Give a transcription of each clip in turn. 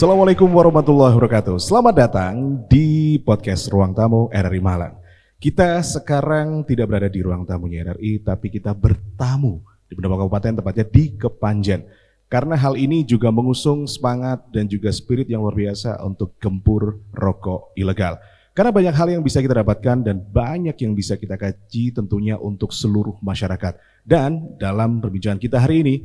Assalamualaikum warahmatullahi wabarakatuh. Selamat datang di podcast Ruang Tamu RRI Malang. Kita sekarang tidak berada di ruang tamunya RRI, tapi kita bertamu di beberapa kabupaten, tepatnya di Kepanjen. Karena hal ini juga mengusung semangat dan juga spirit yang luar biasa untuk gempur rokok ilegal. Karena banyak hal yang bisa kita dapatkan dan banyak yang bisa kita kaji tentunya untuk seluruh masyarakat. Dan dalam perbincangan kita hari ini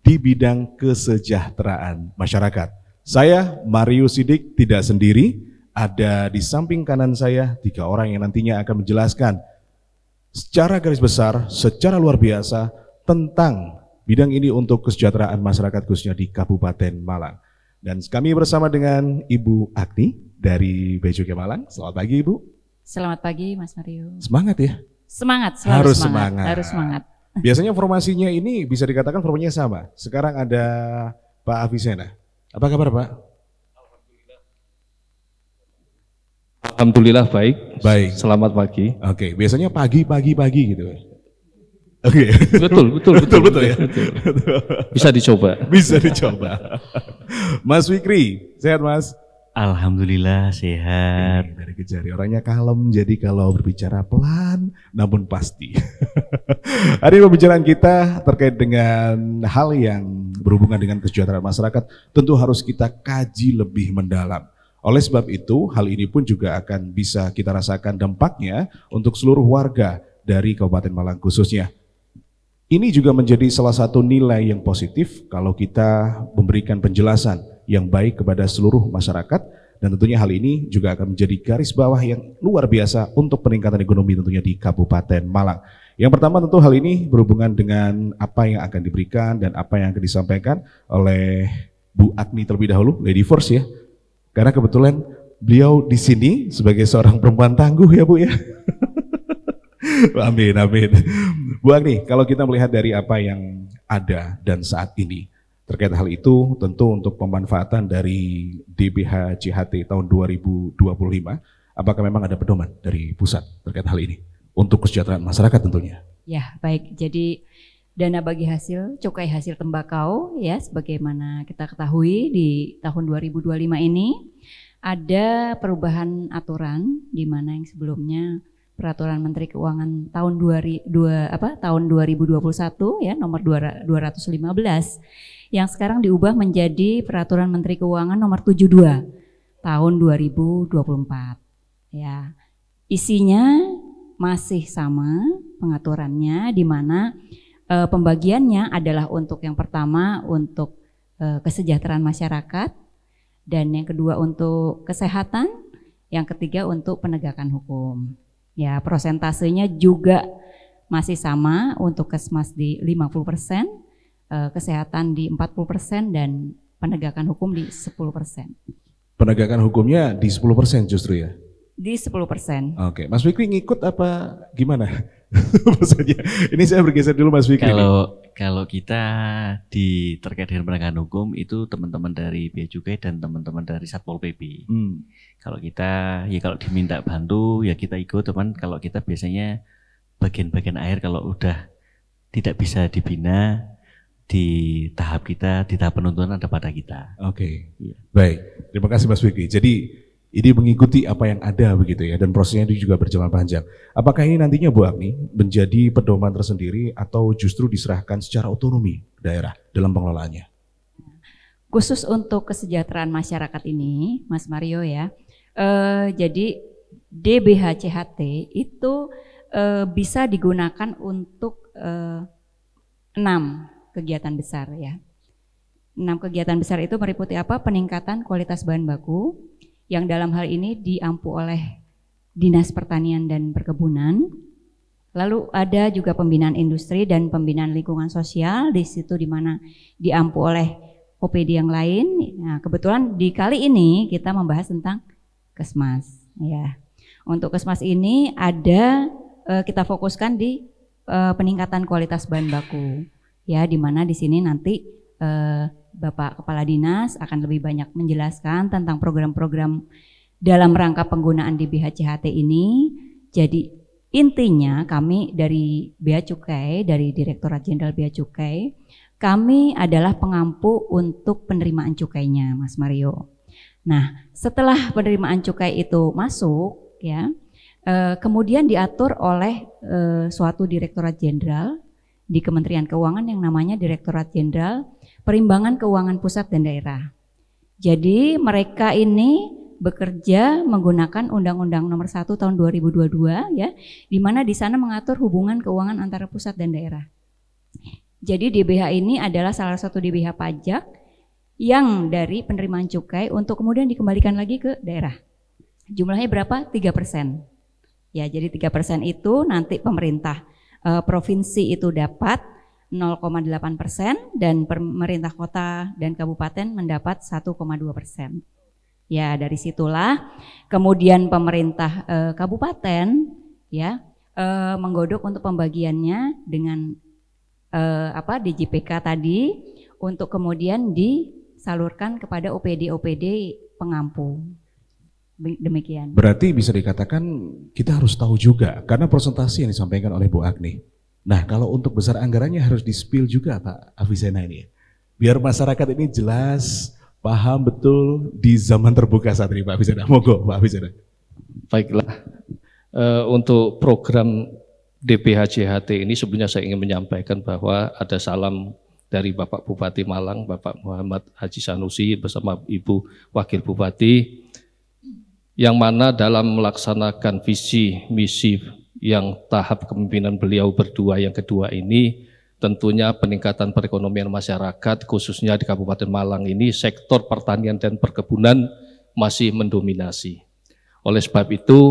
di bidang kesejahteraan masyarakat. Saya Mario Sidik tidak sendiri, ada di samping kanan saya 3 orang yang nantinya akan menjelaskan secara garis besar, secara luar biasa tentang bidang ini untuk kesejahteraan masyarakat khususnya di Kabupaten Malang. Dan kami bersama dengan Ibu Agni dari Bea Cukai Malang. Selamat pagi Ibu. Selamat pagi Mas Mario. Semangat ya? Semangat, selalu harus semangat. Harus semangat. Biasanya formasinya ini bisa dikatakan formasinya sama. Sekarang ada Pak Avicenna. Apa kabar Pak? Alhamdulillah baik. Baik. Selamat pagi. Oke, biasanya pagi gitu. Oke. Betul ya. Bisa dicoba. Bisa dicoba. Mas Fikri, sehat Mas? Alhamdulillah sehat. Dari Kejari, orangnya kalem, jadi kalau berbicara pelan namun pasti. Hari ini pembicaraan kita terkait dengan hal yang berhubungan dengan kesejahteraan masyarakat tentu harus kita kaji lebih mendalam. Oleh sebab itu, hal ini pun juga akan bisa kita rasakan dampaknya untuk seluruh warga dari Kabupaten Malang khususnya. Ini juga menjadi salah satu nilai yang positif kalau kita memberikan penjelasan yang baik kepada seluruh masyarakat, dan tentunya hal ini juga akan menjadi garis bawah yang luar biasa untuk peningkatan ekonomi tentunya di Kabupaten Malang. Yang pertama tentu hal ini berhubungan dengan apa yang akan diberikan dan apa yang akan disampaikan oleh Bu Agni terlebih dahulu, Lady First ya. Karena kebetulan beliau di sini sebagai seorang perempuan tangguh ya Bu ya. Amin. Bu Agni, kalau kita melihat dari apa yang ada dan saat ini, terkait hal itu tentu untuk pemanfaatan dari DBH CHT tahun 2025, apakah memang ada pedoman dari pusat terkait hal ini untuk kesejahteraan masyarakat tentunya? Ya baik, jadi dana bagi hasil cukai hasil tembakau ya sebagaimana kita ketahui di tahun 2025 ini ada perubahan aturan di mana yang sebelumnya Peraturan Menteri Keuangan tahun 2021 ya nomor 215 yang sekarang diubah menjadi Peraturan Menteri Keuangan nomor 72 tahun 2024. Ya. Isinya masih sama pengaturannya di mana pembagiannya adalah untuk yang pertama untuk kesejahteraan masyarakat dan yang kedua untuk kesehatan, yang ketiga untuk penegakan hukum. Ya, prosentasenya juga masih sama untuk Kesmas di 50%, kesehatan di 40% dan penegakan hukum di 10%. Penegakan hukumnya di 10% justru ya? Di 10%. Oke, Mas Fikri ngikut apa gimana? Maksudnya, ini saya bergeser dulu Mas Fikri. Kalau kita di terkait dengan penegakan hukum itu teman-teman dari Bea Cukai dan teman-teman dari Satpol PP. Kalau kita ya kalau diminta bantu ya kita ikut teman. Kalau kita biasanya bagian-bagian akhir kalau udah tidak bisa dibina di tahap kita, di tahap penuntutan ada pada kita. Oke. Ya. Baik, terima kasih Mas Fikri. Jadi ini mengikuti apa yang ada begitu ya, dan prosesnya itu juga berjalan panjang. Apakah ini nantinya Bu Agni menjadi pedoman tersendiri atau justru diserahkan secara otonomi daerah dalam pengelolaannya? Khusus untuk kesejahteraan masyarakat ini, Mas Mario ya, jadi DBH CHT itu bisa digunakan untuk 6 kegiatan besar ya. 6 kegiatan besar itu meliputi apa? Peningkatan kualitas bahan baku, yang dalam hal ini diampu oleh Dinas Pertanian dan Perkebunan. Lalu ada juga pembinaan industri dan pembinaan lingkungan sosial, di situ di mana diampu oleh OPD yang lain. Nah, kebetulan di kali ini kita membahas tentang Kesmas ya. Untuk Kesmas ini ada kita fokuskan di peningkatan kualitas bahan baku. Ya, di mana di sini nanti Bapak Kepala Dinas akan lebih banyak menjelaskan tentang program-program dalam rangka penggunaan di BHCHT ini. Jadi intinya kami dari Bea Cukai, dari Direktorat Jenderal Bea Cukai, kami adalah pengampu untuk penerimaan cukainya, Mas Mario. Nah, setelah penerimaan cukai itu masuk, ya, kemudian diatur oleh suatu Direktorat Jenderal di Kementerian Keuangan yang namanya Direktorat Jenderal Perimbangan Keuangan Pusat dan Daerah. Jadi mereka ini bekerja menggunakan Undang-Undang Nomor 1 Tahun 2022, ya, di mana di sana mengatur hubungan keuangan antara pusat dan daerah. Jadi DBH ini adalah salah satu DBH pajak yang dari penerimaan cukai untuk kemudian dikembalikan lagi ke daerah. Jumlahnya berapa? 3%. Ya, jadi 3% itu nanti pemerintah provinsi itu dapat 0,8% dan pemerintah kota dan kabupaten mendapat 1,2%. Ya, dari situlah kemudian pemerintah kabupaten, ya, menggodok untuk pembagiannya dengan DJPK tadi untuk kemudian disalurkan kepada OPD pengampu. Demikian. Berarti bisa dikatakan kita harus tahu juga karena presentasi yang disampaikan oleh Bu Agni. Nah, kalau untuk besar anggarannya harus di-spill juga Pak Avicenna ini, biar masyarakat ini jelas, paham betul di zaman terbuka saat ini Pak Avicenna. Monggo Pak Avicenna. Baiklah, untuk program DPH-JHT ini sebenarnya saya ingin menyampaikan bahwa ada salam dari Bapak Bupati Malang, Bapak Muhammad Haji Sanusi bersama Ibu Wakil Bupati, yang mana dalam melaksanakan visi misi yang tahap kepemimpinan beliau berdua yang kedua ini, tentunya peningkatan perekonomian masyarakat khususnya di Kabupaten Malang ini sektor pertanian dan perkebunan masih mendominasi. Oleh sebab itu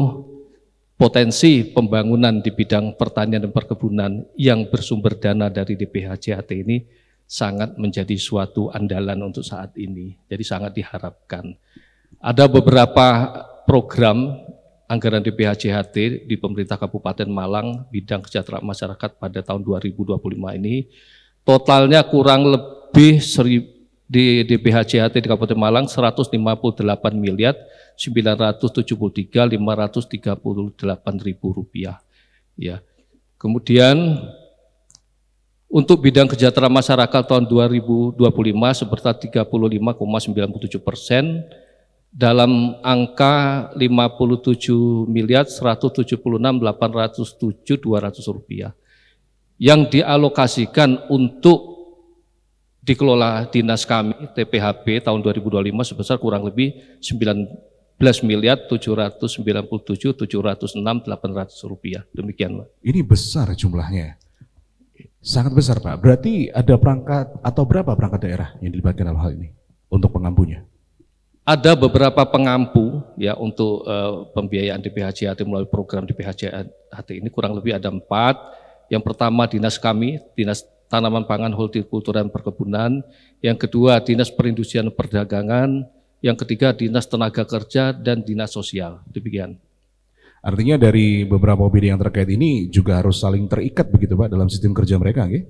potensi pembangunan di bidang pertanian dan perkebunan yang bersumber dana dari DPH-JHT ini sangat menjadi suatu andalan untuk saat ini. Jadi sangat diharapkan. Ada beberapa program anggaran DPH-JHT di pemerintah Kabupaten Malang bidang kesejahteraan masyarakat pada tahun 2025 ini totalnya kurang lebih di DPH-JHT di Kabupaten Malang 158 miliar 973.538.000 rupiah. Ya. Kemudian untuk bidang kesejahteraan masyarakat tahun 2025 sebesar 35,97%. Dalam angka 57 miliar 176.807.200 rupiah yang dialokasikan untuk dikelola dinas kami TPHP tahun 2025 sebesar kurang lebih 19 miliar 797.706.800 rupiah. Demikian Pak. Ini besar jumlahnya, sangat besar Pak. Berarti ada perangkat atau berapa perangkat daerah yang dilibatkan dalam hal ini untuk pengampunya? Ada beberapa pengampu ya untuk pembiayaan DPH-JHT melalui program DPH-JHT ini kurang lebih ada 4. Yang pertama dinas kami, Dinas Tanaman Pangan, Hortikultura dan Perkebunan. Yang kedua Dinas Perindustrian dan Perdagangan. Yang ketiga Dinas Tenaga Kerja dan Dinas Sosial. Demikian. Artinya dari beberapa bidang yang terkait ini juga harus saling terikat begitu Pak dalam sistem kerja mereka, nggih?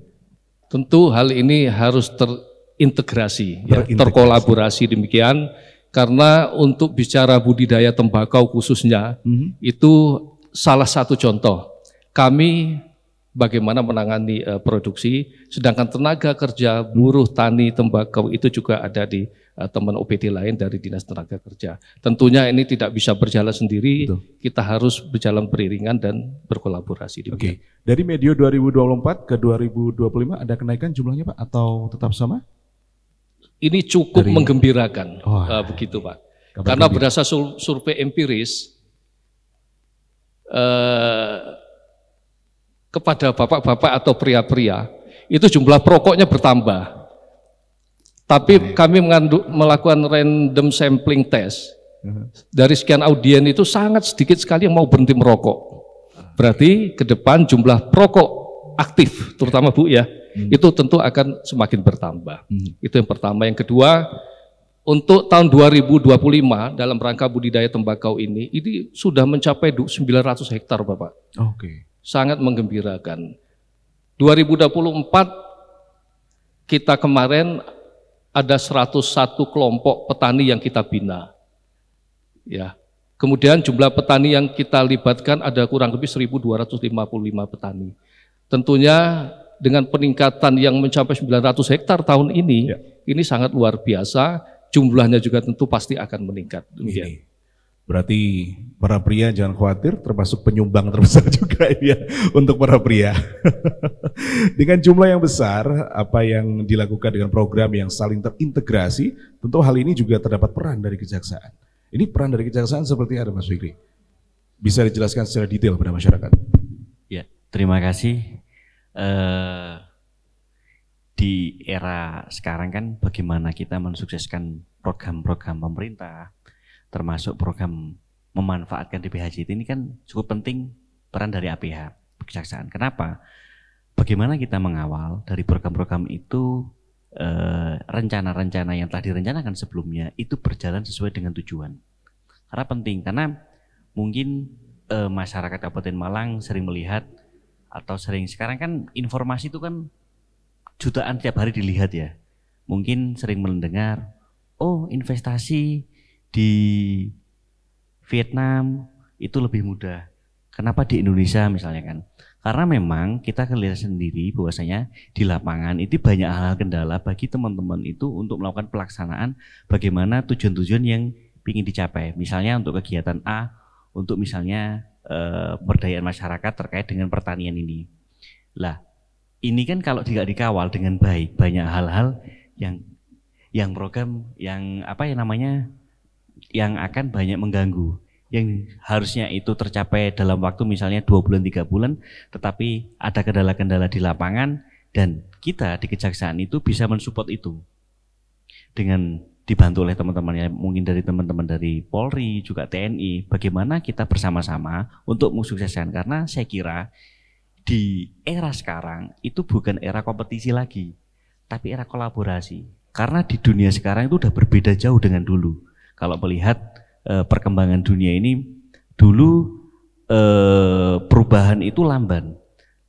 Tentu hal ini harus terintegrasi, ya, terkolaborasi demikian. Karena untuk bicara budidaya tembakau khususnya, itu salah satu contoh. Kami bagaimana menangani produksi, sedangkan tenaga kerja, buruh tani tembakau itu juga ada di teman OPD lain dari Dinas Tenaga Kerja. Tentunya ini tidak bisa berjalan sendiri, betul. Kita harus berjalan beriringan dan berkolaborasi. Oke, dari medio 2024 ke 2025 ada kenaikan jumlahnya Pak atau tetap sama? Ini cukup menggembirakan, begitu Pak. Karena berdasar survei empiris kepada bapak-bapak atau pria-pria, itu jumlah perokoknya bertambah. Tapi kami melakukan random sampling test, dari sekian audien itu sangat sedikit sekali yang mau berhenti merokok. Berarti ke depan jumlah perokok aktif, terutama Bu ya, itu tentu akan semakin bertambah. Itu yang pertama. Yang kedua, untuk tahun 2025 dalam rangka budidaya tembakau ini sudah mencapai 900 hektar Bapak. Oke. Sangat menggembirakan. 2024 kita kemarin ada 101 kelompok petani yang kita bina. Ya. Kemudian jumlah petani yang kita libatkan ada kurang lebih 1.255 petani. Tentunya dengan peningkatan yang mencapai 900 hektar tahun ini, ini sangat luar biasa. jumlahnya juga tentu pasti akan meningkat. Demikian. Berarti para pria jangan khawatir, termasuk penyumbang terbesar juga ya untuk para pria. Dengan jumlah yang besar, apa yang dilakukan dengan program yang saling terintegrasi, tentu hal ini juga terdapat peran dari kejaksaan. Ini peran dari kejaksaan seperti apa, Mas Fikri? Bisa dijelaskan secara detail pada masyarakat? Ya, terima kasih. Di era sekarang kan bagaimana kita mensukseskan program-program pemerintah, termasuk program memanfaatkan DPHJT ini kan cukup penting peran dari APH, kejaksaan. Kenapa? Bagaimana kita mengawal dari program-program itu rencana-rencana yang telah direncanakan sebelumnya itu berjalan sesuai dengan tujuan. Karena penting, karena mungkin masyarakat Kabupaten Malang sering melihat atau sering sekarang kan informasi itu kan jutaan tiap hari dilihat ya. Mungkin sering mendengar, oh investasi di Vietnam itu lebih mudah. Kenapa di Indonesia misalnya kan? Karena memang kita lihat sendiri bahwasanya di lapangan itu banyak hal kendala bagi teman-teman itu untuk melakukan pelaksanaan bagaimana tujuan-tujuan yang ingin dicapai. Misalnya untuk kegiatan A, untuk misalnya pemberdayaan masyarakat terkait dengan pertanian ini. Lah, ini kan kalau tidak dikawal dengan baik, banyak hal-hal yang program yang apa ya namanya, yang akan banyak mengganggu, yang harusnya itu tercapai dalam waktu misalnya 2 bulan 3 bulan, tetapi ada kendala-kendala di lapangan dan kita di kejaksaan itu bisa mensupport itu dengan dibantu oleh teman-teman yang mungkin dari teman-teman dari Polri juga TNI, bagaimana kita bersama-sama untuk mensukseskan. Karena saya kira di era sekarang itu bukan era kompetisi lagi, tapi era kolaborasi. Karena di dunia sekarang itu udah berbeda jauh dengan dulu. Kalau melihat perkembangan dunia ini, dulu perubahan itu lamban.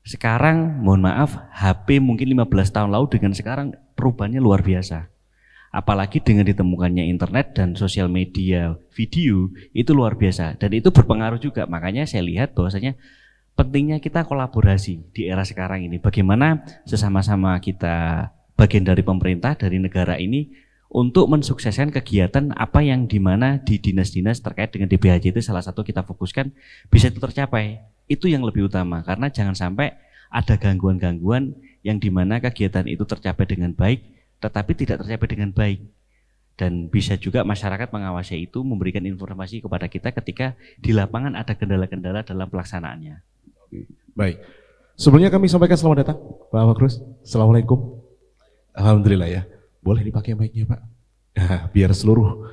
Sekarang mohon maaf, HP mungkin 15 tahun lalu dengan sekarang perubahannya luar biasa. Apalagi dengan ditemukannya internet dan sosial media video itu luar biasa. Dan itu berpengaruh juga, makanya saya lihat bahwasanya pentingnya kita kolaborasi di era sekarang ini. Bagaimana sesama-sama kita bagian dari pemerintah, dari negara ini untuk mensukseskan kegiatan apa yang dimana di dinas-dinas terkait dengan DPHJT salah satu kita fokuskan bisa itu tercapai. Itu yang lebih utama, karena jangan sampai ada gangguan-gangguan yang dimana kegiatan itu tercapai dengan baik tetapi tidak tercapai dengan baik. Dan bisa juga masyarakat mengawasi itu, memberikan informasi kepada kita ketika di lapangan ada kendala-kendala dalam pelaksanaannya. Baik, sebelumnya kami sampaikan selamat datang Pak Makrus. Assalamualaikum. Alhamdulillah ya. Boleh dipakai mic-nya Pak? Nah, biar seluruh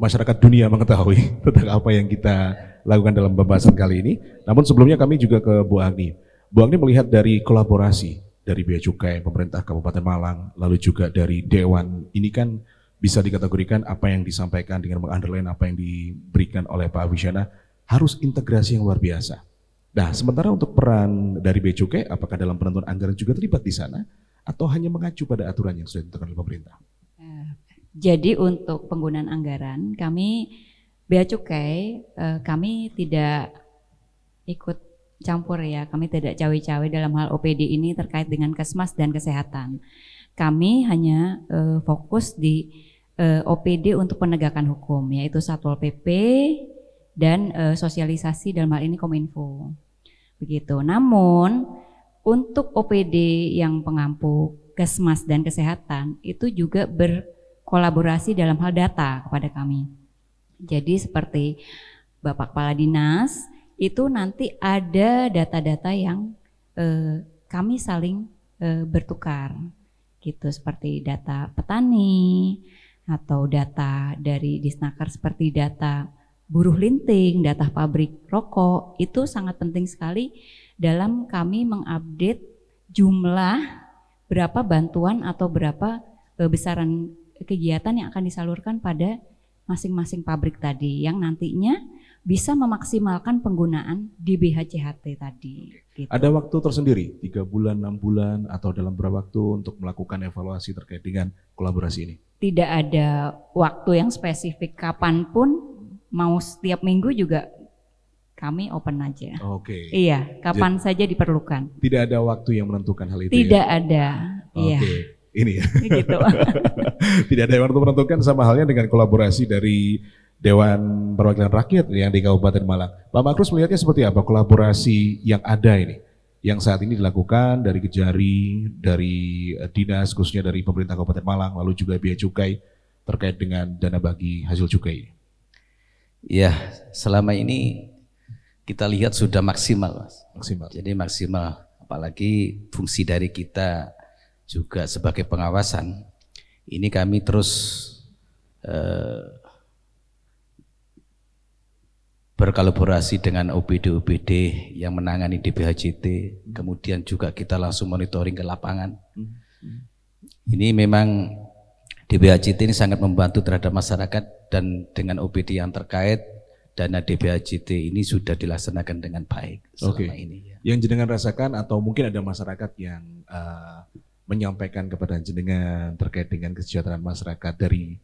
masyarakat dunia mengetahui tentang apa yang kita lakukan dalam pembahasan kali ini. Namun sebelumnya kami juga ke Bu Agni. Bu Agni melihat dari kolaborasi dari Bea Cukai, pemerintah Kabupaten Malang, lalu juga dari Dewan, ini kan bisa dikategorikan apa yang disampaikan dengan meng-underline apa yang diberikan oleh Pak Wisyana, harus integrasi yang luar biasa. Nah, sementara untuk peran dari Bea Cukai, apakah dalam penentuan anggaran juga terlibat di sana, atau hanya mengacu pada aturan yang sudah ditentukan oleh pemerintah? Jadi untuk penggunaan anggaran, kami Bea Cukai, kami tidak ikut campur ya, kami tidak cawe-cawe dalam hal OPD ini terkait dengan Kesmas dan kesehatan. Kami hanya fokus di OPD untuk penegakan hukum, yaitu Satpol PP dan sosialisasi dalam hal ini Kominfo. Begitu. Namun untuk OPD yang pengampu Kesmas dan kesehatan itu juga berkolaborasi dalam hal data kepada kami. Jadi seperti Bapak Kepala Dinas itu nanti ada data-data yang kami saling bertukar gitu, seperti data petani atau data dari Disnaker seperti data buruh linting, data pabrik rokok. Itu sangat penting sekali dalam kami mengupdate jumlah berapa bantuan atau berapa besaran kegiatan yang akan disalurkan pada masing-masing pabrik tadi yang nantinya bisa memaksimalkan penggunaan DBHCHT tadi. Gitu. Ada waktu tersendiri, 3 bulan, 6 bulan, atau dalam berapa waktu untuk melakukan evaluasi terkait dengan kolaborasi ini? Tidak ada waktu yang spesifik, kapanpun, mau setiap minggu juga kami open aja. Oke. Iya, kapan saja diperlukan. Tidak ada waktu yang menentukan hal itu. Tidak ada. Iya. Oke. ini ya. Gitu. Tidak ada yang menentukan, sama halnya dengan kolaborasi dari Dewan Perwakilan Rakyat yang di Kabupaten Malang. Pak Makrus melihatnya seperti apa kolaborasi yang ada ini, yang saat ini dilakukan dari Kejari, dari dinas khususnya dari pemerintah Kabupaten Malang, lalu juga Bea Cukai terkait dengan dana bagi hasil cukai ini? Ya, selama ini kita lihat sudah maksimal, Mas. Maksimal. Jadi maksimal, apalagi fungsi dari kita juga sebagai pengawasan. Ini kami terus berkolaborasi dengan OPD-OPD yang menangani DBHJT, kemudian juga kita langsung monitoring ke lapangan. Ini memang DBHJT ini sangat membantu terhadap masyarakat, dan dengan OPD yang terkait, dana DBHJT ini sudah dilaksanakan dengan baik selama ini. Ya. Yang jenengan rasakan atau mungkin ada masyarakat yang menyampaikan kepada jenengan terkait dengan kesejahteraan masyarakat dari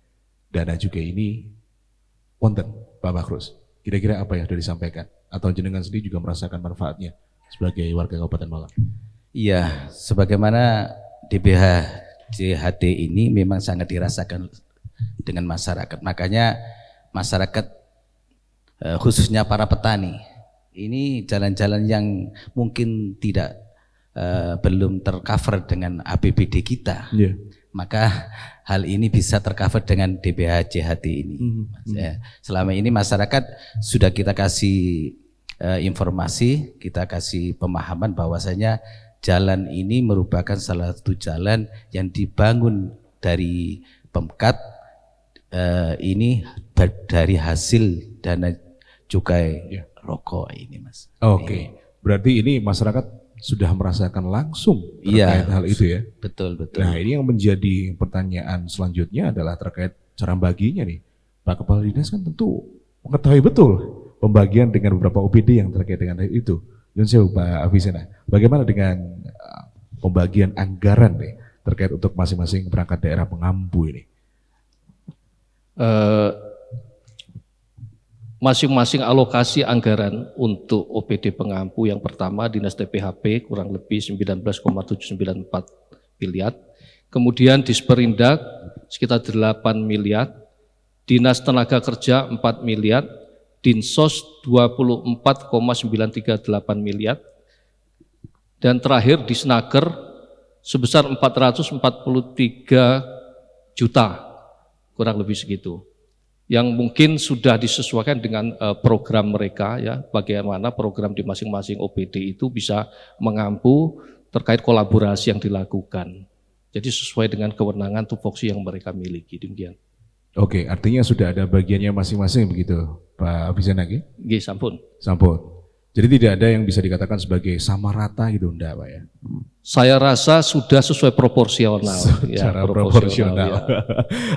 dana juga ini, wonten Pak Makrus? Kira-kira apa yang sudah disampaikan? Atau jenengan sendiri juga merasakan manfaatnya sebagai warga Kabupaten Malang? Iya, sebagaimana DBHJT ini memang sangat dirasakan dengan masyarakat. Makanya masyarakat, khususnya para petani, ini jalan-jalan yang mungkin tidak belum tercover dengan APBD kita. Yeah. Maka hal ini bisa tercover dengan DBHJT ini. Selama ini masyarakat sudah kita kasih informasi, kita kasih pemahaman bahwasanya jalan ini merupakan salah satu jalan yang dibangun dari Pemkat, ini dari hasil dana cukai rokok ini, Mas. Oke. Berarti ini masyarakat sudah merasakan langsung terkait hal itu ya? Betul. Nah, ini yang menjadi pertanyaan selanjutnya adalah terkait cara baginya nih. Pak Kepala Dinas kan tentu mengetahui betul pembagian dengan beberapa OPD yang terkait dengan hal itu. Yunsew, Pak Afisena, bagaimana dengan pembagian anggaran nih terkait untuk masing-masing perangkat daerah pengampu ini? Masing-masing alokasi anggaran untuk OPD pengampu yang pertama Dinas TPHP kurang lebih 19,794 miliar, kemudian Disperindak sekitar 8 miliar, Dinas Tenaga Kerja 4 miliar, Dinsos 24,938 miliar, dan terakhir di Snaker sebesar 443 juta, kurang lebih segitu. Yang mungkin sudah disesuaikan dengan program mereka, ya, bagaimana program di masing-masing OPD itu bisa mengampu terkait kolaborasi yang dilakukan. Jadi sesuai dengan kewenangan tupoksi yang mereka miliki, demikian. Oke, artinya sudah ada bagiannya masing-masing begitu, Pak Afisena? Nggih, sampun. Sampun. Jadi tidak ada yang bisa dikatakan sebagai sama rata gitu, enggak Pak ya? Saya rasa sudah sesuai proporsional. Secara proporsional. Ya.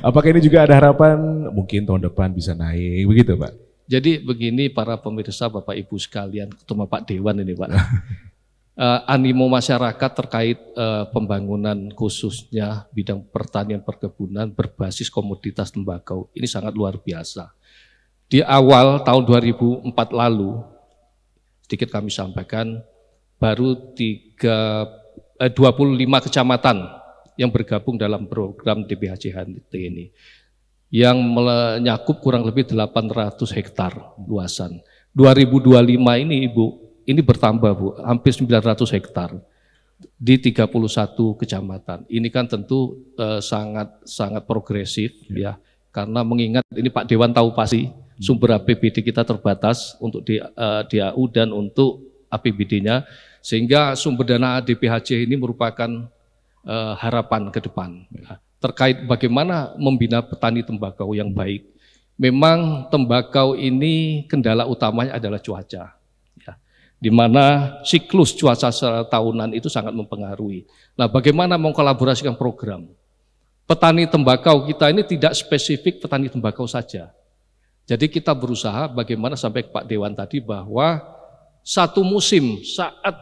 Apakah ini juga ada harapan mungkin tahun depan bisa naik begitu Pak? Jadi begini para pemirsa, Bapak Ibu sekalian, terutama Pak Dewan ini Pak. Animo masyarakat terkait pembangunan khususnya bidang pertanian perkebunan berbasis komoditas tembakau ini sangat luar biasa. Di awal tahun 2004 lalu, sedikit kami sampaikan, baru 25 kecamatan yang bergabung dalam program DBHJT ini, yang menyakup kurang lebih 800 hektar luasan. 2025 ini Ibu, ini bertambah Bu, hampir 900 hektar di 31 kecamatan. Ini kan tentu sangat progresif ya, karena mengingat ini Pak Dewan tahu pasti sumber APBD kita terbatas untuk DAU dan untuk APBD-nya, sehingga sumber dana DBHJ ini merupakan harapan ke depan terkait bagaimana membina petani tembakau yang baik. Memang tembakau ini kendala utamanya adalah cuaca, ya, di mana siklus cuaca tahunan itu sangat mempengaruhi. Nah, bagaimana mengkolaborasikan program? Petani tembakau kita ini tidak spesifik petani tembakau saja. Jadi kita berusaha bagaimana sampai ke Pak Dewan tadi bahwa satu musim saat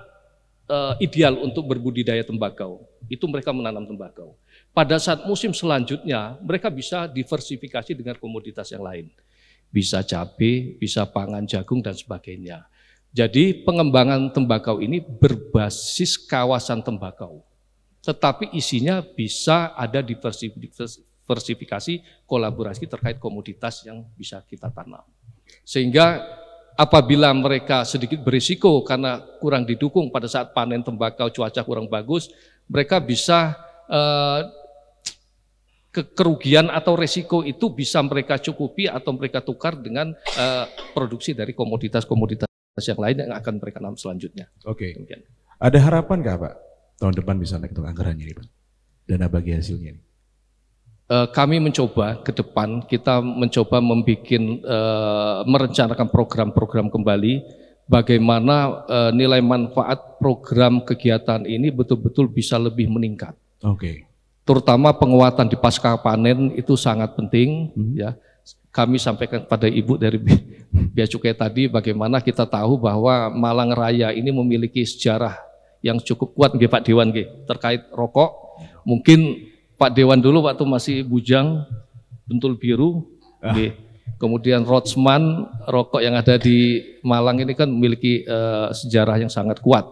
ideal untuk berbudidaya tembakau, itu mereka menanam tembakau. Pada saat musim selanjutnya mereka bisa diversifikasi dengan komoditas yang lain. Bisa cabai, bisa pangan jagung dan sebagainya. Jadi pengembangan tembakau ini berbasis kawasan tembakau. tetapi isinya bisa ada diversifikasi kolaborasi terkait komoditas yang bisa kita tanam. Sehingga apabila mereka sedikit berisiko karena kurang didukung pada saat panen tembakau cuaca kurang bagus, mereka bisa kerugian atau resiko itu bisa mereka cukupi atau mereka tukar dengan produksi dari komoditas-komoditas yang lain yang akan mereka tanam selanjutnya. Oke. Ada harapan nggak Pak tahun depan bisa naik untuk anggarannya nih Pak? Dana bagi hasilnya nih. Kami mencoba ke depan, kita mencoba merencanakan program-program kembali bagaimana nilai manfaat program kegiatan ini betul-betul bisa lebih meningkat. Oke. Terutama penguatan di pasca panen itu sangat penting. Ya. Kami sampaikan kepada Ibu dari Bea Cukai tadi bagaimana kita tahu bahwa Malang Raya ini memiliki sejarah yang cukup kuat Pak Dewan terkait rokok. Mungkin Pak Dewan dulu waktu masih bujang, bentul biru, kemudian Rotsman, rokok yang ada di Malang ini kan memiliki sejarah yang sangat kuat.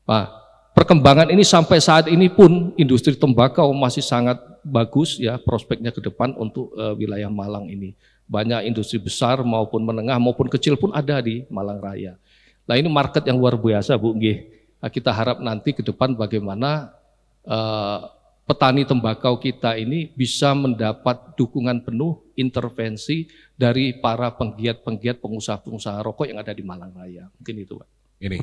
Nah, perkembangan ini sampai saat ini pun industri tembakau masih sangat bagus ya prospeknya ke depan untuk wilayah Malang ini. Banyak industri besar maupun menengah maupun kecil pun ada di Malang Raya. Nah ini market yang luar biasa Bu. Nah, kita harap nanti ke depan bagaimana petani tembakau kita ini bisa mendapat dukungan penuh intervensi dari para penggiat-penggiat pengusaha-pengusaha rokok yang ada di Malang Raya. Mungkin itu Pak. Ini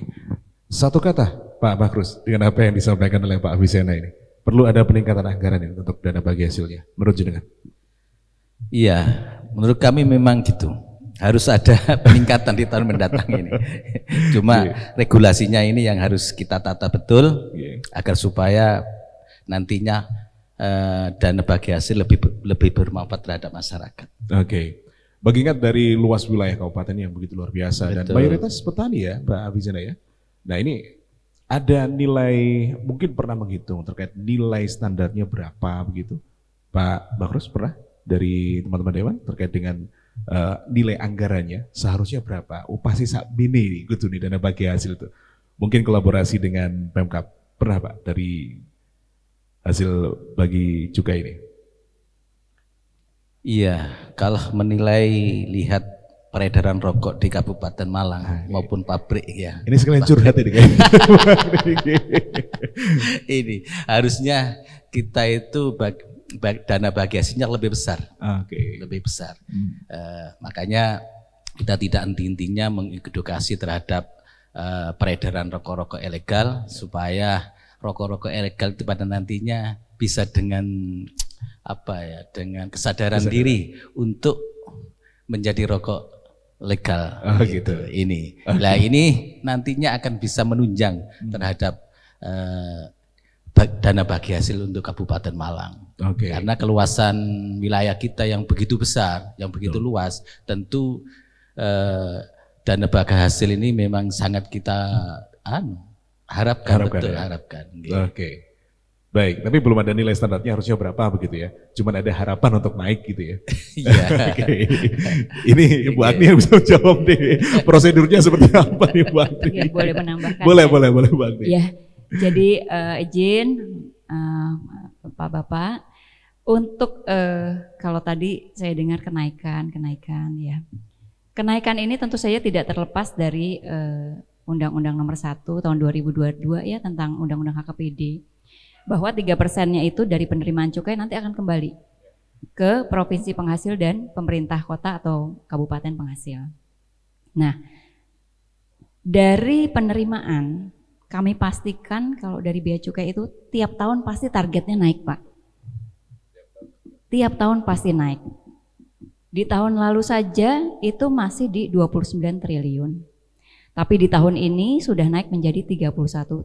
satu kata Pak Bakrus dengan apa yang disampaikan oleh Pak Avicenna ini. Perlu ada peningkatan anggaran ini untuk dana bagi hasilnya, menurut jenengan? Iya, menurut kami memang gitu. Harus ada peningkatan di tahun mendatang ini. Cuma regulasinya ini yang harus kita tata betul agar supaya nantinya dana bagi hasil lebih bermanfaat terhadap masyarakat. Oke. Mengingat dari luas wilayah kabupaten yang begitu luar biasa dan mayoritas petani ya, Pak Avicenna ya. Nah ini ada nilai, mungkin pernah menghitung terkait nilai standarnya berapa begitu? Pak Bakrus pernah dari teman-teman Dewan terkait dengan nilai anggarannya seharusnya berapa? Pasti sak bini gitu nih dana bagi hasil itu. Mungkin kolaborasi dengan Pemkab, pernah Pak dari hasil bagi cukai ini? Iya, kalau menilai lihat peredaran rokok di Kabupaten Malang maupun pabrik ya. Ini sekalian curhat ini kayaknya. Ini harusnya kita itu dana bagi hasilnya lebih besar. Lebih besar. Makanya kita tidak henti-hentinya mengedukasi terhadap peredaran rokok-rokok ilegal supaya rokok-rokok ilegal itu pada nantinya bisa dengan dengan kesadaran diri untuk menjadi rokok legal gitu. Ini. Nah ini nantinya akan bisa menunjang terhadap dana bagi hasil untuk Kabupaten Malang. Karena keluasan wilayah kita yang begitu besar, yang begitu luas, tentu dana bagi hasil ini memang sangat kita harapkan. Oke. Baik, tapi belum ada nilai standarnya harusnya berapa begitu ya. Cuman ada harapan untuk naik gitu ya. Iya. Ini Ibu Agni yang bisa menjawab deh. Prosedurnya seperti apa nih Bu Agni? Ya, boleh menambahkan. Boleh Bu Agni. Ya, jadi izin Bapak-bapak untuk kalau tadi saya dengar kenaikan ya. Kenaikan ini tentu saja tidak terlepas dari Undang-Undang Nomor 1 Tahun 2022 ya tentang Undang-Undang HKPD. Bahwa 3%-nya itu dari penerimaan cukai nanti akan kembali ke provinsi penghasil dan pemerintah kota atau kabupaten penghasil. Nah, dari penerimaan kami pastikan kalau dari bea cukai itu tiap tahun pasti targetnya naik Pak. Tiap tahun pasti naik. Di tahun lalu saja itu masih di 29 triliun. Tapi di tahun ini sudah naik menjadi 31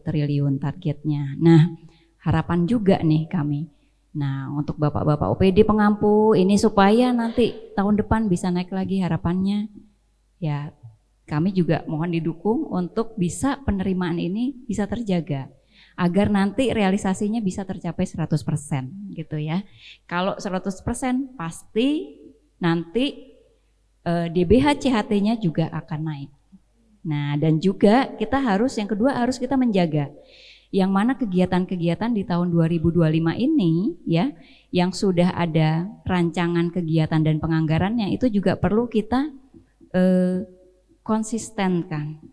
triliun targetnya. Nah, harapan juga nih kami. Nah, untuk bapak-bapak OPD pengampu ini supaya nanti tahun depan bisa naik lagi harapannya. Ya, kami juga mohon didukung untuk bisa penerimaan ini bisa terjaga. Agar nanti realisasinya bisa tercapai 100% gitu ya. Kalau 100% pasti nanti DBH CHT-nya juga akan naik. Nah, dan juga kita harus yang kedua harus kita menjaga Yang mana kegiatan-kegiatan di tahun 2025 ini ya, yang sudah ada rancangan kegiatan dan penganggarannya itu juga perlu kita konsistenkan.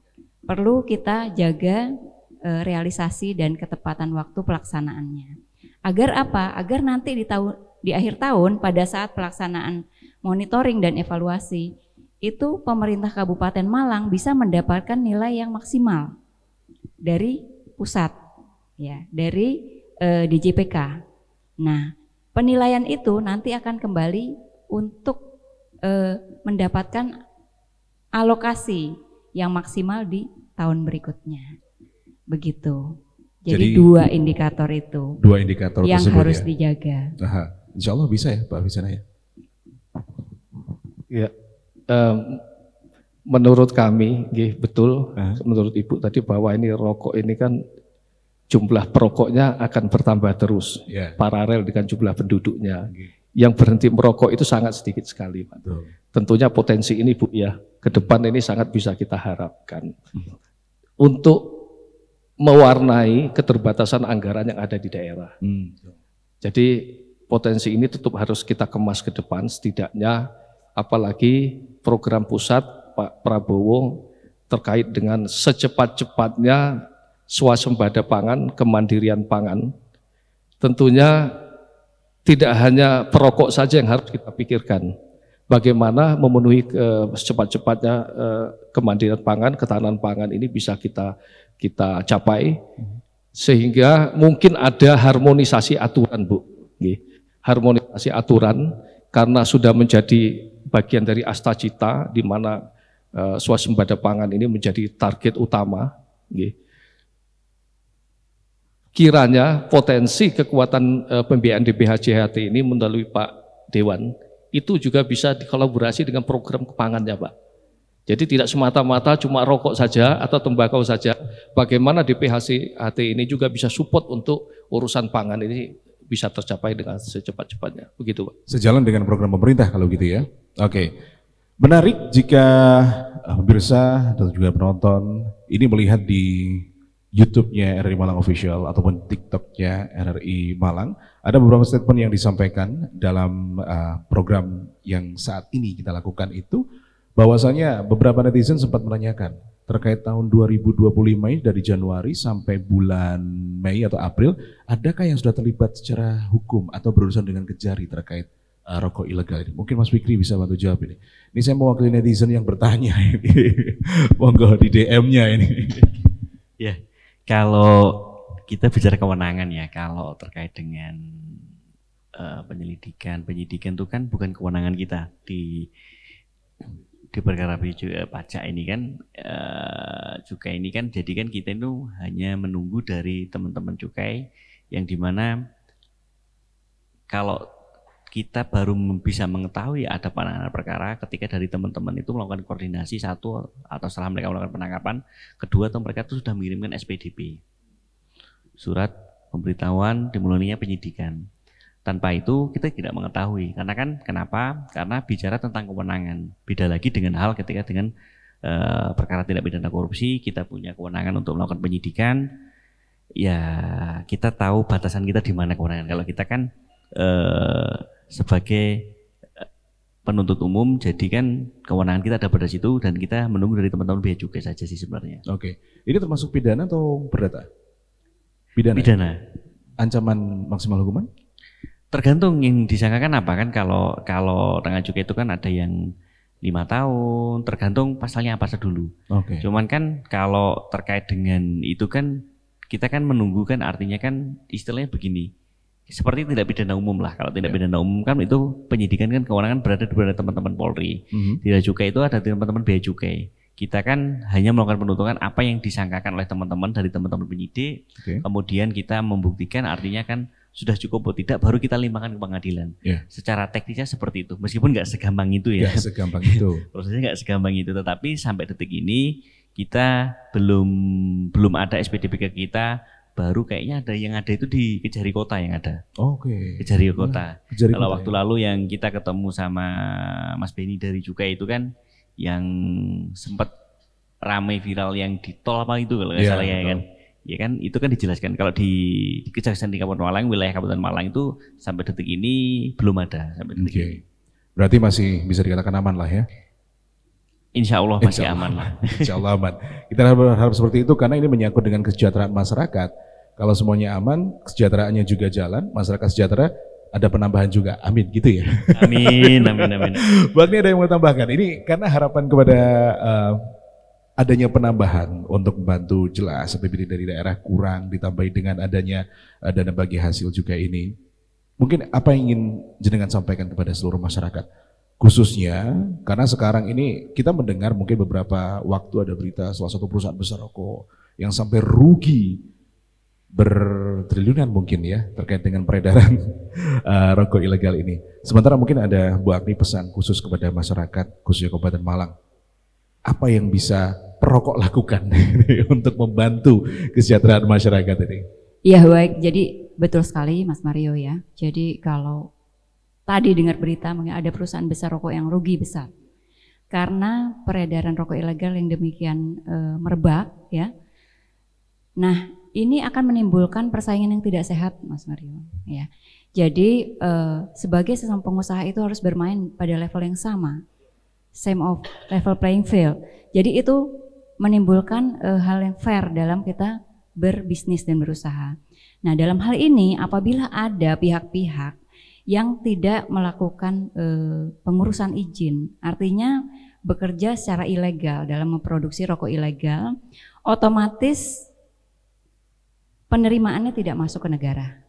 Perlu kita jaga realisasi dan ketepatan waktu pelaksanaannya. Agar apa? Agar nanti di akhir tahun pada saat pelaksanaan monitoring dan evaluasi itu pemerintah Kabupaten Malang bisa mendapatkan nilai yang maksimal dari pusat, ya, dari DJPK. Nah, penilaian itu nanti akan kembali untuk mendapatkan alokasi yang maksimal di tahun berikutnya. Begitu. Jadi 2 indikator itu. 2 indikator yang tersebut harus ya dijaga. Aha. Insya Allah bisa ya Pak Fisana ya. Ya, menurut kami, betul. Menurut Ibu tadi bahwa ini rokok ini kan jumlah perokoknya akan bertambah terus, paralel dengan jumlah penduduknya. Yang berhenti merokok itu sangat sedikit sekali, Pak. Tentunya potensi ini, Bu, ya, ke depan ini sangat bisa kita harapkan untuk mewarnai keterbatasan anggaran yang ada di daerah. Jadi potensi ini tetap harus kita kemas ke depan, setidaknya apalagi program pusat Pak Prabowo terkait dengan secepat-cepatnya swasembada pangan, kemandirian pangan. Tentunya tidak hanya perokok saja yang harus kita pikirkan. Bagaimana memenuhi secepat-cepatnya kemandirian pangan, ketahanan pangan ini bisa kita capai, sehingga mungkin ada harmonisasi aturan, Bu. Harmonisasi aturan, karena sudah menjadi bagian dari Astacita, di mana swasembada pangan ini menjadi target utama. Kiranya potensi kekuatan pembiayaan DBHJHT ini melalui Pak Dewan itu juga bisa dikolaborasi dengan program pangannya, Pak. Jadi tidak semata-mata cuma rokok saja atau tembakau saja. Bagaimana DBHJHT ini juga bisa support untuk urusan pangan ini bisa tercapai dengan secepat-cepatnya. Begitu, Pak. Sejalan dengan program pemerintah kalau gitu ya. Oke. Menarik jika pemirsa dan juga penonton ini melihat di YouTube-nya RRI Malang Official ataupun TikTok-nya RRI Malang, ada beberapa statement yang disampaikan dalam program yang saat ini kita lakukan itu, bahwasanya beberapa netizen sempat menanyakan terkait tahun 2025 ini dari Januari sampai bulan Mei atau April, adakah yang sudah terlibat secara hukum atau berurusan dengan Kejari terkait rokok ilegal ini? Mungkin Mas Fikri bisa bantu jawab ini. Ini saya mewakili netizen yang bertanya ini. Monggo di DM-nya ini. Ya. Kalau kita bicara kewenangan ya, kalau terkait dengan penyidikan itu kan bukan kewenangan kita di perkara pajak ini kan, cukai ini kan, jadi kan kita itu hanya menunggu dari teman-teman cukai yang dimana kalau kita baru bisa mengetahui ada penanganan perkara ketika dari teman-teman itu melakukan koordinasi, satu, atau setelah mereka melakukan penangkapan, kedua, atau mereka itu sudah mengirimkan SPDP, surat pemberitahuan dimulainya penyidikan. Tanpa itu kita tidak mengetahui, karena kan kenapa? Karena bicara tentang kewenangan. Beda lagi dengan hal ketika dengan perkara tindak pidana korupsi, kita punya kewenangan untuk melakukan penyidikan. Ya kita tahu batasan kita di mana kewenangan. Kalau kita kan sebagai penuntut umum, jadi kan kewenangan kita ada pada situ dan kita menunggu dari teman-teman bea cukai saja sih sebenarnya. Oke, ini termasuk pidana atau perdata? Pidana. Pidana. Ancaman maksimal hukuman? Tergantung yang disangkakan apa kan. Kalau dengan cukai itu kan ada yang 5 tahun, tergantung pasalnya apa dulu. Oke. Cuman kan kalau terkait dengan itu kan kita kan menunggu kan, artinya kan istilahnya begini. Seperti tindak pidana umum lah. Kalau tindak pidana umum kan itu penyidikan kan kewenangan berada di teman-teman Polri. Tidak cukai itu ada di teman-teman bea cukai. Kita kan hanya melakukan penuntutan apa yang disangkakan oleh teman-teman dari teman-teman penyidik. Kemudian kita membuktikan, artinya kan sudah cukup atau tidak, baru kita limpahkan ke pengadilan. Secara teknisnya seperti itu. Meskipun nggak segampang itu ya. Nggak segampang itu. Prosesnya nggak segampang itu. Tetapi sampai detik ini kita belum ada SPDP ke kita. Baru kayaknya yang ada itu di Kejari Kota yang ada. Kejari Kota. Kalau waktu lalu yang kita ketemu sama Mas Beni dari Cukai itu kan yang sempat ramai viral yang di tol apa itu kalau nggak salah ya kan. Ya kan itu kan dijelaskan kalau di Kejaksaan Tinggi Kabupaten Malang, wilayah Kabupaten Malang itu sampai detik ini belum ada sampai detik ini. Berarti masih bisa dikatakan aman lah ya? Insya Allah masih aman lah. Insya Allah aman. Kita berharap seperti itu karena ini menyangkut dengan kesejahteraan masyarakat. Kalau semuanya aman, kesejahteraannya juga jalan, masyarakat sejahtera, ada penambahan juga. Amin gitu ya. Amin, amin, amin. Bang, ini ada yang mau tambahkan? Ini karena harapan kepada adanya penambahan untuk membantu, jelas APBD dari daerah kurang, ditambahi dengan adanya dana bagi hasil juga ini. Mungkin apa yang ingin jenengan sampaikan kepada seluruh masyarakat? Khususnya karena sekarang ini kita mendengar mungkin beberapa waktu ada berita salah satu perusahaan besar rokok yang sampai rugi bertriliunan mungkin ya terkait dengan peredaran rokok ilegal ini. Sementara mungkin ada Bu Agni pesan khusus kepada masyarakat khususnya Kabupaten Malang. Apa yang bisa perokok lakukan untuk membantu kesejahteraan masyarakat ini? Iya baik, jadi betul sekali Mas Mario ya. Jadi kalau tadi dengar berita mungkin ada perusahaan besar rokok yang rugi besar karena peredaran rokok ilegal yang demikian merebak ya. Nah ini akan menimbulkan persaingan yang tidak sehat Mas Mario ya. Jadi sebagai sesama pengusaha itu harus bermain pada level yang sama. Same of level playing field. Jadi itu menimbulkan hal yang fair dalam kita berbisnis dan berusaha. Nah dalam hal ini apabila ada pihak-pihak yang tidak melakukan pengurusan izin, artinya bekerja secara ilegal dalam memproduksi rokok ilegal, otomatis penerimaannya tidak masuk ke negara.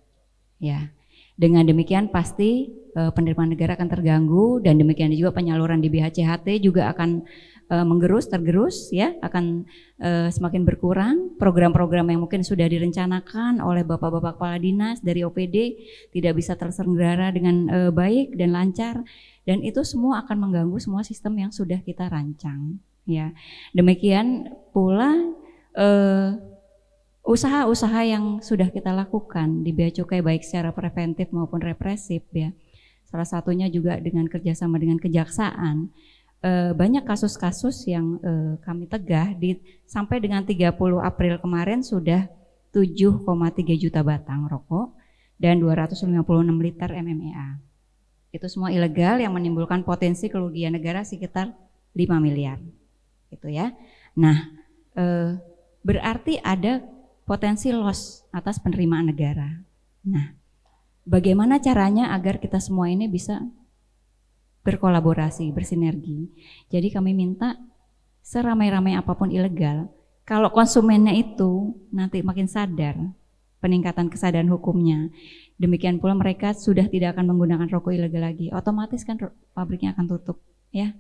Ya. Dengan demikian pasti penerimaan negara akan terganggu dan demikian juga penyaluran di BHCHT juga akan tergerus ya, akan semakin berkurang. Program-program yang mungkin sudah direncanakan oleh bapak-bapak kepala dinas dari OPD tidak bisa terselenggara dengan baik dan lancar dan itu semua akan mengganggu semua sistem yang sudah kita rancang ya. Demikian pula usaha-usaha yang sudah kita lakukan di Bea Cukai baik secara preventif maupun represif ya. Salah satunya juga dengan kerjasama dengan kejaksaan. Banyak kasus-kasus yang kami tegah sampai dengan 30 April kemarin sudah 7,3 juta batang rokok dan 256 liter MMEA. Itu semua ilegal yang menimbulkan potensi kerugian negara sekitar 5 miliar. Gitu ya. Nah, berarti ada potensi loss atas penerimaan negara. Nah, bagaimana caranya agar kita semua ini bisa berkolaborasi, bersinergi. Jadi kami minta seramai-ramai apapun ilegal, kalau konsumennya itu nanti makin sadar, peningkatan kesadaran hukumnya, demikian pula mereka sudah tidak akan menggunakan rokok ilegal lagi, otomatis kan pabriknya akan tutup, ya.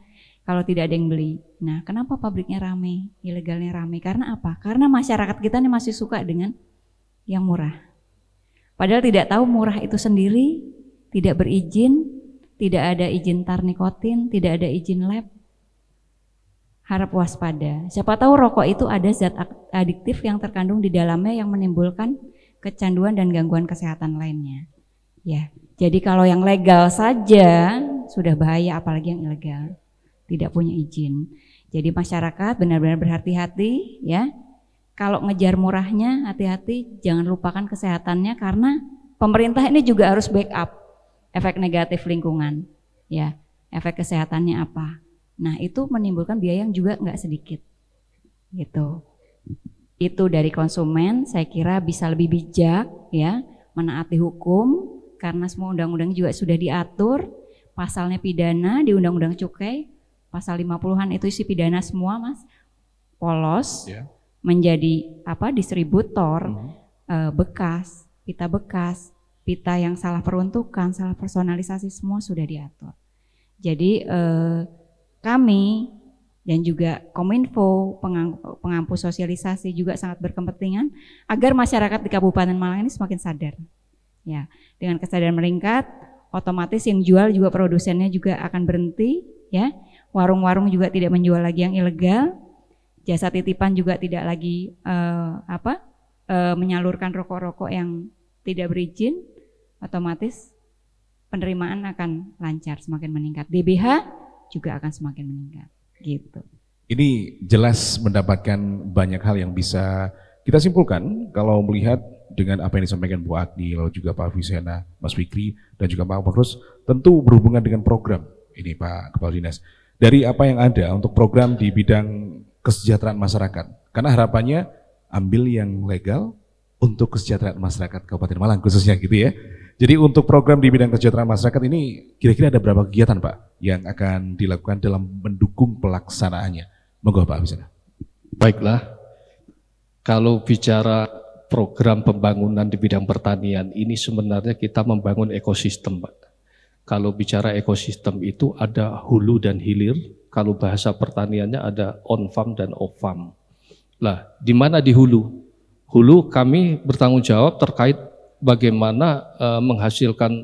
Kalau tidak ada yang beli. Nah, kenapa pabriknya ramai, ilegalnya ramai? Karena apa? Karena masyarakat kita ini masih suka dengan yang murah. Padahal tidak tahu murah itu sendiri, tidak berizin, tidak ada izin tar nikotin, tidak ada izin lab. Harap waspada. Siapa tahu rokok itu ada zat adiktif yang terkandung di dalamnya yang menimbulkan kecanduan dan gangguan kesehatan lainnya. Ya, jadi kalau yang legal saja sudah bahaya, apalagi yang ilegal. Tidak punya izin. Jadi masyarakat benar-benar berhati-hati ya. Kalau ngejar murahnya hati-hati, jangan lupakan kesehatannya karena pemerintah ini juga harus backup efek negatif lingkungan. Ya, efek kesehatannya apa? Nah, itu menimbulkan biaya yang juga nggak sedikit. Gitu. Itu dari konsumen saya kira bisa lebih bijak ya, menaati hukum karena semua undang-undang juga sudah diatur, pasalnya pidana di Undang-Undang Cukai. Pasal 50-an itu isi pidana semua Mas, polos menjadi distributor bekas, pita yang salah peruntukan, salah personalisasi semua sudah diatur. Jadi kami dan juga Kominfo, pengampu sosialisasi juga sangat berkepentingan agar masyarakat di Kabupaten Malang ini semakin sadar. Ya, dengan kesadaran meningkat, otomatis yang jual juga produsennya juga akan berhenti ya. Warung-warung juga tidak menjual lagi yang ilegal, jasa titipan juga tidak lagi menyalurkan rokok-rokok yang tidak berizin, otomatis penerimaan akan lancar, semakin meningkat. DBH juga akan semakin meningkat, gitu. Ini jelas mendapatkan banyak hal yang bisa Kita simpulkan kalau melihat dengan apa yang disampaikan Bu Agni, lalu juga Pak Avicenna, Mas Fikri, dan juga Pak Bakrus, tentu berhubungan dengan program ini Pak Kepala Dinas. Dari apa yang ada untuk program di bidang kesejahteraan masyarakat, karena harapannya ambil yang legal untuk kesejahteraan masyarakat Kabupaten Malang khususnya gitu ya. Jadi untuk program di bidang kesejahteraan masyarakat ini kira-kira ada berapa kegiatan Pak yang akan dilakukan dalam mendukung pelaksanaannya? Monggo Pak Avicenna. Baiklah, kalau bicara program pembangunan di bidang pertanian ini sebenarnya kita membangun ekosistem Pak. Kalau bicara ekosistem itu ada hulu dan hilir, kalau bahasa pertaniannya ada on farm dan off farm. Lah, di mana di hulu? Hulu kami bertanggung jawab terkait bagaimana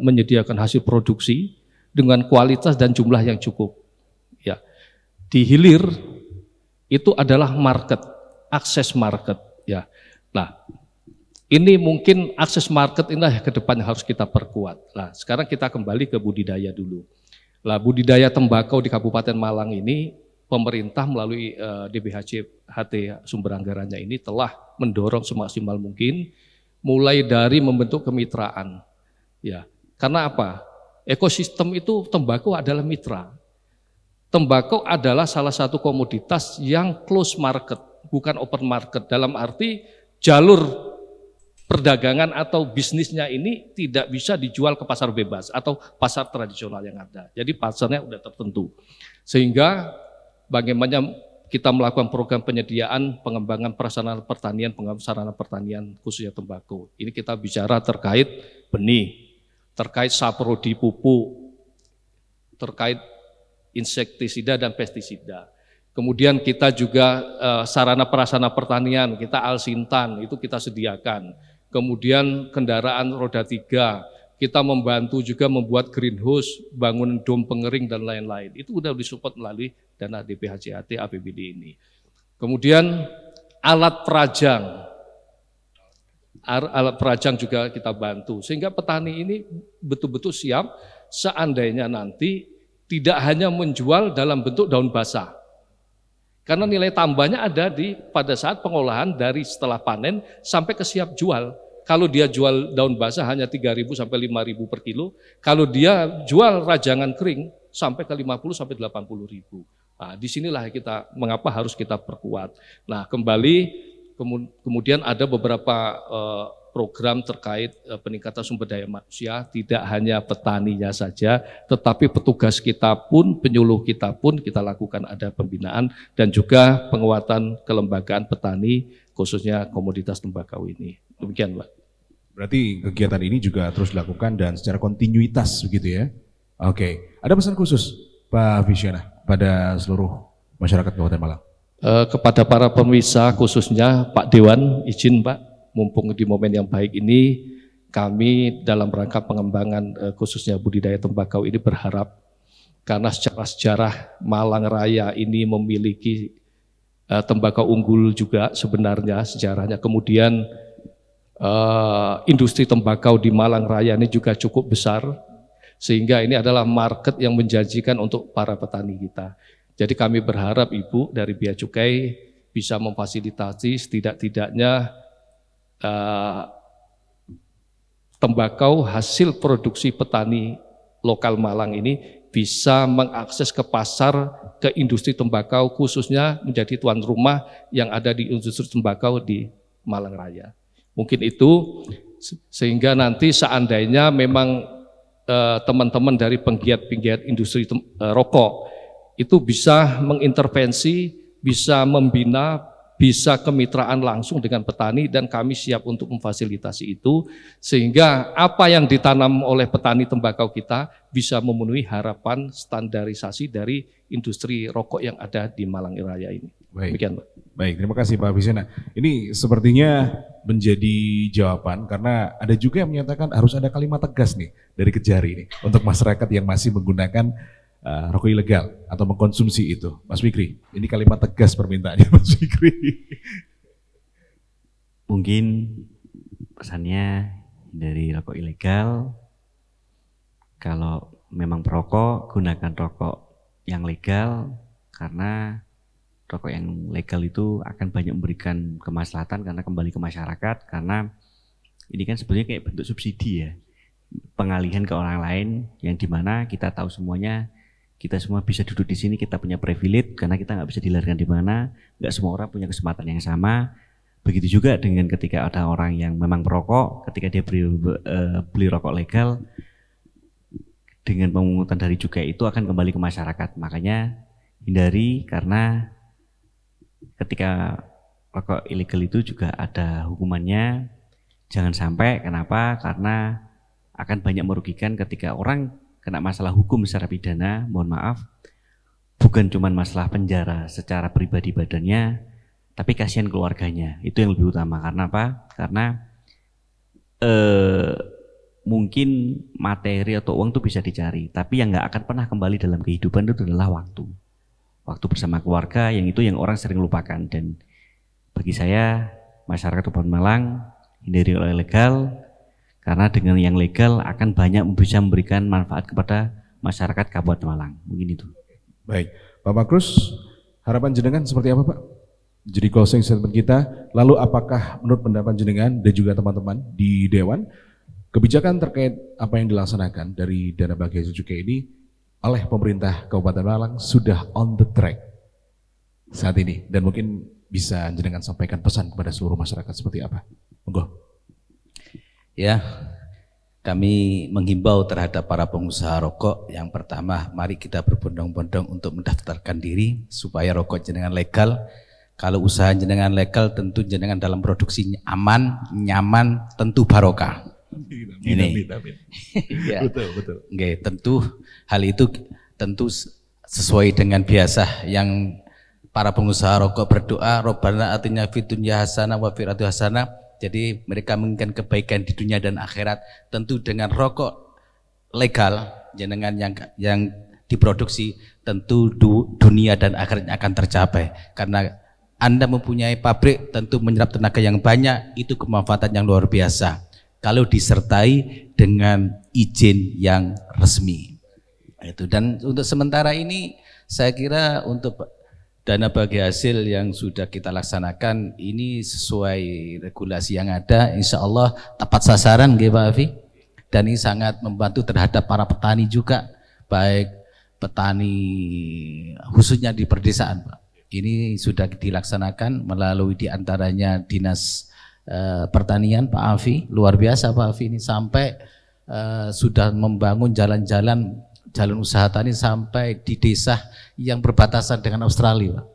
menyediakan hasil produksi dengan kualitas dan jumlah yang cukup. Ya, di hilir itu adalah market, akses market. Ya, nah ini mungkin akses market inilah yang ke depan harus kita perkuat. Nah, sekarang kita kembali ke budidaya dulu. Lah, budidaya tembakau di Kabupaten Malang ini pemerintah melalui DBHCHT sumber anggarannya ini telah mendorong semaksimal mungkin, mulai dari membentuk kemitraan. Ya, karena apa? Ekosistem itu tembakau adalah mitra. Tembakau adalah salah satu komoditas yang close market, bukan open market. Dalam arti jalur perdagangan atau bisnisnya ini tidak bisa dijual ke pasar bebas atau pasar tradisional yang ada. Jadi pasarnya sudah tertentu. Sehingga bagaimana kita melakukan program penyediaan pengembangan prasarana pertanian, khususnya tembakau. Ini kita bicara terkait benih, terkait saprodi pupuk, terkait insektisida dan pestisida. Kemudian kita juga sarana prasarana pertanian, kita alsintan, itu kita sediakan. Kemudian kendaraan roda 3, kita membantu juga membuat greenhouse, bangun dom pengering dan lain-lain. Itu sudah disupport melalui dana DPHCHT APBD ini. Kemudian alat perajang juga kita bantu. Sehingga petani ini betul-betul siap seandainya nanti tidak hanya menjual dalam bentuk daun basah. Karena nilai tambahnya ada pada saat pengolahan dari setelah panen sampai ke siap jual. Kalau dia jual daun basah hanya 3.000 sampai 5.000 per kilo, kalau dia jual rajangan kering sampai ke 50 sampai 80.000. Nah, disinilah mengapa harus kita perkuat. Nah, kemudian ada beberapa program terkait peningkatan sumber daya manusia, tidak hanya petaninya saja, tetapi petugas kita pun, penyuluh kita pun kita lakukan ada pembinaan dan juga penguatan kelembagaan petani, khususnya komoditas tembakau ini. Demikian, Pak. Berarti kegiatan ini juga terus dilakukan dan secara kontinuitas begitu ya? Oke, ada pesan khusus Pak Avicenna pada seluruh masyarakat Kabupaten Malang? Kepada para pemirsa khususnya Pak Dewan, izin Pak, mumpung di momen yang baik ini, kami dalam rangka pengembangan khususnya budidaya tembakau ini berharap, karena secara sejarah Malang Raya ini memiliki tembakau unggul juga sebenarnya sejarahnya. Kemudian industri tembakau di Malang Raya ini juga cukup besar, sehingga ini adalah market yang menjanjikan untuk para petani kita. Jadi kami berharap Ibu dari Bea Cukai bisa memfasilitasi setidak-tidaknya tembakau hasil produksi petani lokal Malang ini bisa mengakses ke pasar, ke industri tembakau, khususnya menjadi tuan rumah yang ada di industri tembakau di Malang Raya. Mungkin itu, sehingga nanti seandainya memang teman-teman dari penggiat-penggiat industri rokok itu bisa mengintervensi, bisa membina, bisa kemitraan langsung dengan petani, dan kami siap untuk memfasilitasi itu, sehingga apa yang ditanam oleh petani tembakau kita bisa memenuhi harapan standarisasi dari industri rokok yang ada di Malang Raya ini. Baik. Demikian, Pak. Baik, terima kasih Pak Avicenna. Ini sepertinya menjadi jawaban karena ada juga yang menyatakan harus ada kalimat tegas nih dari Kejari nih untuk masyarakat yang masih menggunakan rokok ilegal atau mengkonsumsi itu. Mas Fikri, ini kalimat tegas permintaannya Mas Fikri. Mungkin pesannya dari rokok ilegal, kalau memang perokok, gunakan rokok yang legal, karena rokok yang legal itu akan banyak memberikan kemaslahatan karena kembali ke masyarakat, karena ini kan sebenarnya kayak bentuk subsidi ya, pengalihan ke orang lain yang dimana kita tahu semuanya, kita semua bisa duduk di sini, kita punya privilege karena kita nggak bisa dilarikan di mana, nggak semua orang punya kesempatan yang sama. Begitu juga dengan ketika ada orang yang memang perokok, ketika dia beli rokok legal, dengan pemungutan dari cukai itu akan kembali ke masyarakat. Makanya hindari, karena ketika rokok ilegal itu juga ada hukumannya. Jangan sampai, kenapa? Karena akan banyak merugikan ketika orang kena masalah hukum secara pidana, mohon maaf, bukan cuma masalah penjara secara pribadi badannya, tapi kasihan keluarganya. Itu yang lebih utama. Karena apa? Karena mungkin materi atau uang itu bisa dicari, tapi yang nggak akan pernah kembali dalam kehidupan itu adalah waktu. Waktu bersama keluarga, yang itu yang orang sering lupakan. Dan bagi saya, masyarakat Kabupaten Malang, hindari oleh legal, karena dengan yang legal akan banyak bisa memberikan manfaat kepada masyarakat Kabupaten Malang. Mungkin itu. Baik, Pak Makrus, harapan jenengan seperti apa Pak? Jadi closing statement kita, lalu apakah menurut pendapat jenengan dan juga teman-teman di Dewan, kebijakan terkait apa yang dilaksanakan dari dana bagi hasil cukai ini oleh pemerintah Kabupaten Malang sudah on the track saat ini, dan mungkin bisa jenengan sampaikan pesan kepada seluruh masyarakat seperti apa? Monggo. Ya, kami menghimbau terhadap para pengusaha rokok. Yang pertama, mari kita berbondong-bondong untuk mendaftarkan diri supaya rokok jenengan legal. Kalau usaha jenengan legal, tentu jenengan dalam produksi aman, nyaman, tentu barokah. Ini. Ya. Betul. Oke, tentu hal itu tentu sesuai dengan biasa yang para pengusaha rokok berdoa, Robbana atina fid dunya hasanah wa fil akhirati hasanah. Jadi mereka menginginkan kebaikan di dunia dan akhirat. Tentu dengan rokok legal jenengan yang diproduksi, tentu dunia dan akhiratnya akan tercapai. Karena Anda mempunyai pabrik, tentu menyerap tenaga yang banyak, itu kemanfaatan yang luar biasa. Kalau disertai dengan izin yang resmi. Itu. Dan untuk sementara ini saya kira untuk dana bagi hasil yang sudah kita laksanakan ini sesuai regulasi yang ada, insya Allah tepat sasaran nggih Pak Afi. Dan ini sangat membantu terhadap para petani juga, baik petani khususnya di perdesaan Pak. Ini sudah dilaksanakan melalui diantaranya Dinas Pertanian Pak Afi, luar biasa Pak Afi ini sampai sudah membangun jalan usaha tani sampai di desa yang berbatasan dengan Australia Pak.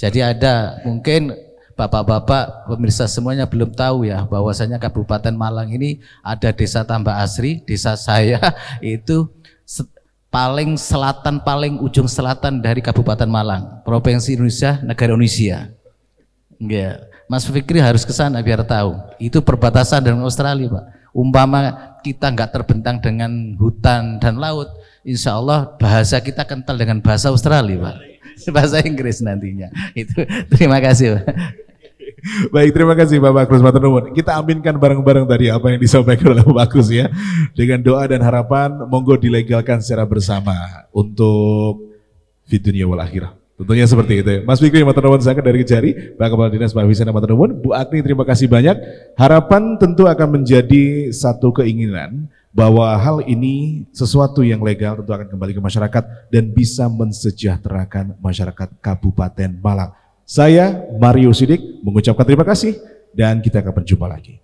Jadi ada mungkin bapak-bapak pemirsa semuanya belum tahu ya bahwasanya Kabupaten Malang ini ada desa Tambak Asri, desa saya itu paling selatan, paling ujung selatan dari Kabupaten Malang, Provinsi Indonesia, negara Indonesia. Ya, Mas Fikri harus ke sana biar tahu. Itu perbatasan dengan Australia, Pak. Umpama kita nggak terbentang dengan hutan dan laut, insya Allah bahasa kita kental dengan bahasa Australia, Pak. Bahasa Inggris nantinya. Itu. Terima kasih, Pak. Baik, terima kasih Bapak Makrus matur nuwun. Kita aminkan bareng-bareng tadi apa yang disampaikan oleh Bapak Makrus ya. Dengan doa dan harapan monggo dilegalkan secara bersama untuk fid dunya wal akhirah. Tentunya seperti itu. Mas Fikri matur nuwun sangat dari Kejari, Pak Kepala Dinas Pak Wisana matur nuwun, Bu Agni terima kasih banyak. Harapan tentu akan menjadi satu keinginan bahwa hal ini sesuatu yang legal tentu akan kembali ke masyarakat dan bisa mensejahterakan masyarakat Kabupaten Malang. Saya Mario Sidik mengucapkan terima kasih dan kita akan berjumpa lagi.